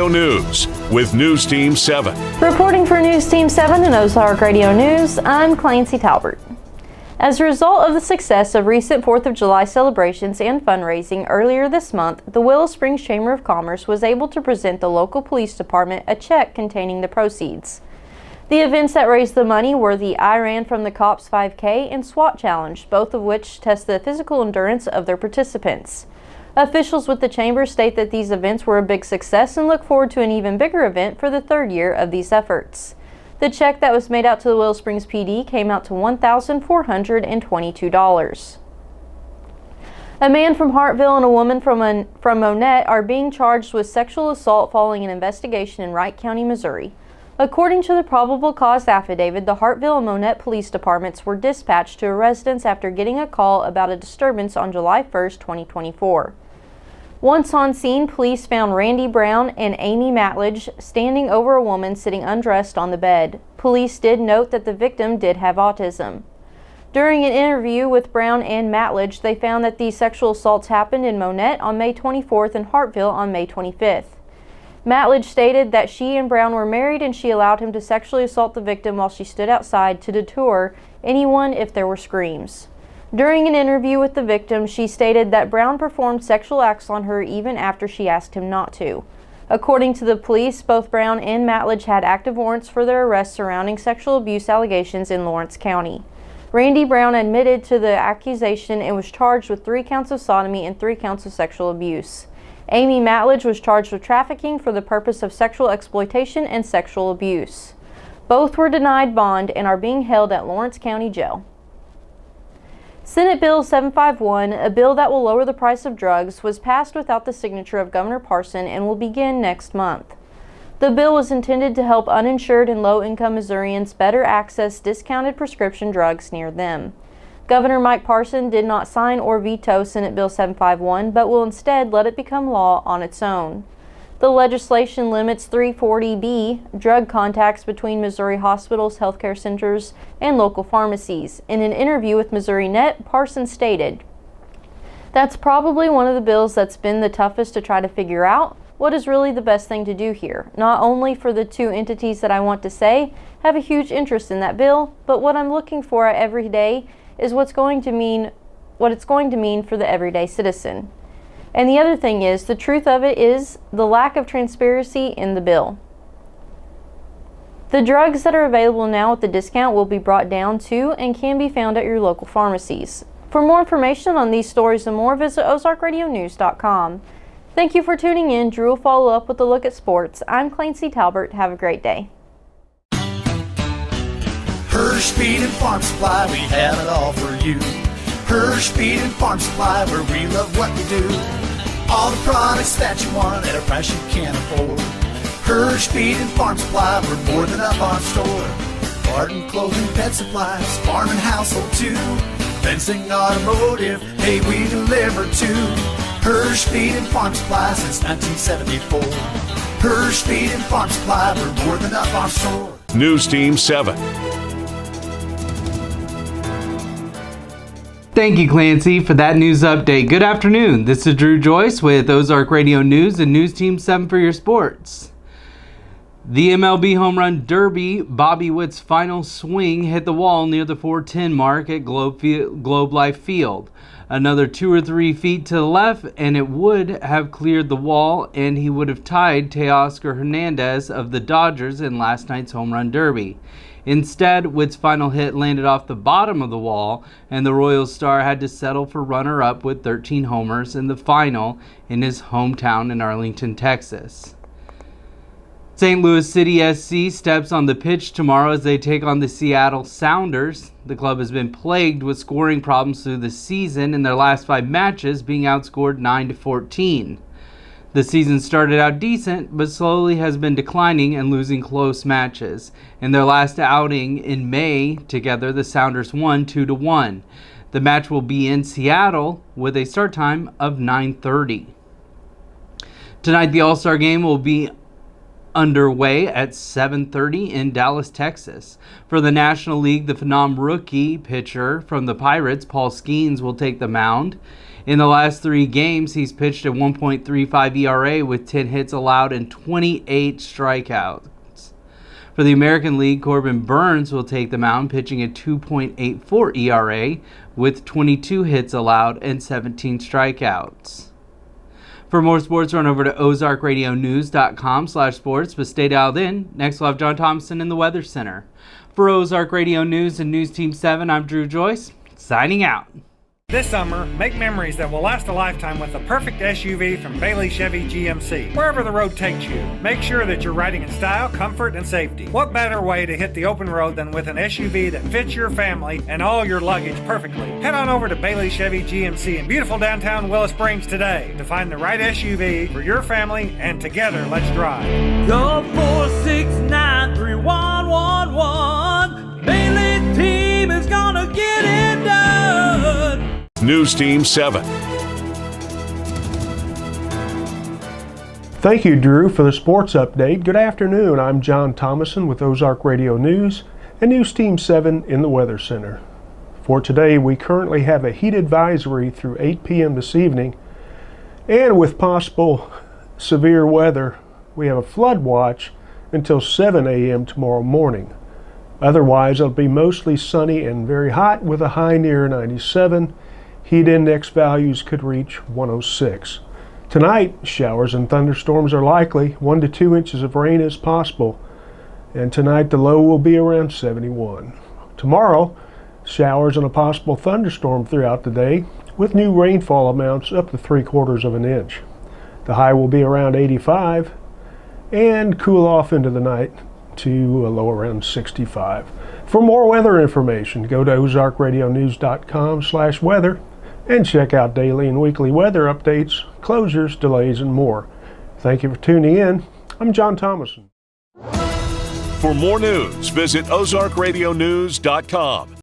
Radio News with News Team 7. Reporting for News Team 7 and Ozark Radio News, I'm Clancy Talbert. As a result of the success of recent 4th of July celebrations and fundraising earlier this month, the Willow Springs Chamber of Commerce was able to present the local police department a check containing the proceeds. The events that raised the money were the I Ran from the Cops 5K and SWAT Challenge, both of which test the physical endurance of their participants. Officials with the Chamber state that these events were a big success and look forward to an even bigger event for the third year of these efforts. The check that was made out to the Willow Springs PD came out to $1,422. A man from Hartville and a woman from Monette are being charged with sexual assault following an investigation in Wright County, Missouri. According to the probable cause affidavit, the Hartville and Monette police departments were dispatched to a residence after getting a call about a disturbance on July 1, 2024. Once on scene, police found Randy Brown and Amy Matledge standing over a woman sitting undressed on the bed. Police did note that the victim did have autism. During an interview with Brown and Matledge, they found that these sexual assaults happened in Monette on May 24th and Hartville on May 25th. Matledge stated that she and Brown were married and she allowed him to sexually assault the victim while she stood outside to deter anyone if there were screams. During an interview with the victim, she stated that Brown performed sexual acts on her even after she asked him not to. According to the police, both Brown and Matledge had active warrants for their arrests surrounding sexual abuse allegations in Lawrence County. Randy Brown admitted to the accusation and was charged with 3 counts of sodomy and 3 counts of sexual abuse. Amy Matledge was charged with trafficking for the purpose of sexual exploitation and sexual abuse. Both were denied bond and are being held at Lawrence County Jail. Senate Bill 751, a bill that will lower the price of drugs, was passed without the signature of Governor Parson and will begin next month. The bill was intended to help uninsured and low-income Missourians better access discounted prescription drugs near them. Governor Mike Parson did not sign or veto Senate Bill 751, but will instead let it become law on its own. The legislation limits 340B, drug contacts between Missouri hospitals, healthcare centers, and local pharmacies. In an interview with Missouri Net, Parson stated, "That's probably one of the bills that's been the toughest to try to figure out what is really the best thing to do here, not only for the 2 entities that I want to say have a huge interest in that bill, but what I'm looking for every day is what it's going to mean for the everyday citizen. And the other thing is, the truth of it is the lack of transparency in the bill. The drugs that are available now at the discount will be brought down to and can be found at your local pharmacies. For more information on these stories and more, visit ozarkradionews.com. Thank you for tuning in. Drew will follow up with a look at sports. I'm Clancy Talbert. Have a great day. Hirsch Feed and Farm Supply, we have it all for you. Hirsch Feed and Farm Supply, where we love what we do. All the products that you want at a price you can't afford. Hirsch Feed and Farm Supply, we're more than up our store. Garden, clothing, pet supplies, farm and household too. Fencing, automotive, hey, we deliver too. Hirsch Feed and Farm Supply since 1974. Hirsch Feed and Farm Supply, we're more than up our store. News Team 7. Thank you, Clancy, for that news update. Good afternoon. This is Drew Joyce with Ozark Radio News and News Team 7 for your sports. The MLB Home Run Derby, Bobby Witt's final swing hit the wall near the 410 mark at Globe Life Field. Another 2 or 3 feet to the left, and it would have cleared the wall, and he would have tied Teoscar Hernandez of the Dodgers in last night's Home Run Derby. Instead, Witt's final hit landed off the bottom of the wall, and the Royals star had to settle for runner-up with 13 homers in the final in his hometown in Arlington, Texas. St. Louis City SC steps on the pitch tomorrow as they take on the Seattle Sounders. The club has been plagued with scoring problems through the season, in their last 5 matches being outscored 9-14. The season started out decent, but slowly has been declining and losing close matches. In their last outing in May, together the Sounders won 2-1. The match will be in Seattle with a start time of 9:30. Tonight the All-Star Game will be underway at 7:30 in Dallas, Texas. For the National League, the phenom rookie pitcher from the Pirates, Paul Skeens, will take the mound. In the last 3 games, he's pitched a 1.35 ERA with 10 hits allowed and 28 strikeouts. For the American League, Corbin Burns will take the mound, pitching a 2.84 ERA with 22 hits allowed and 17 strikeouts. For more sports, run over to ozarkradionews.com/sports, but stay dialed in. Next, we'll have John Thompson in the Weather Center. For Ozark Radio News and News Team 7, I'm Drew Joyce, signing out. This summer, make memories that will last a lifetime with the perfect SUV from Bailey Chevy GMC. Wherever the road takes you, make sure that you're riding in style, comfort, and safety. What better way to hit the open road than with an SUV that fits your family and all your luggage perfectly? Head on over to Bailey Chevy GMC in beautiful downtown Willow Springs today to find the right SUV for your family, and together, let's drive. Call 469-3111. Bailey team is gonna get it done. News Team 7. Thank you, Drew, for the sports update. Good afternoon. I'm John Thomason with Ozark Radio News and News Team 7 in the Weather Center. For today, we currently have a heat advisory through 8 p.m. this evening, and with possible severe weather, we have a flood watch until 7 a.m. tomorrow morning. Otherwise, it'll be mostly sunny and very hot with a high near 97. Heat index values could reach 106. Tonight, showers and thunderstorms are likely. 1 to 2 inches of rain is possible. And tonight, the low will be around 71. Tomorrow, showers and a possible thunderstorm throughout the day, with new rainfall amounts up to 3/4 of an inch. The high will be around 85 and cool off into the night to a low around 65. For more weather information, go to ozarkradionews.com/weather and check out daily and weekly weather updates, closures, delays, and more. Thank you for tuning in. I'm John Thomason. For more news, visit ozarkradionews.com.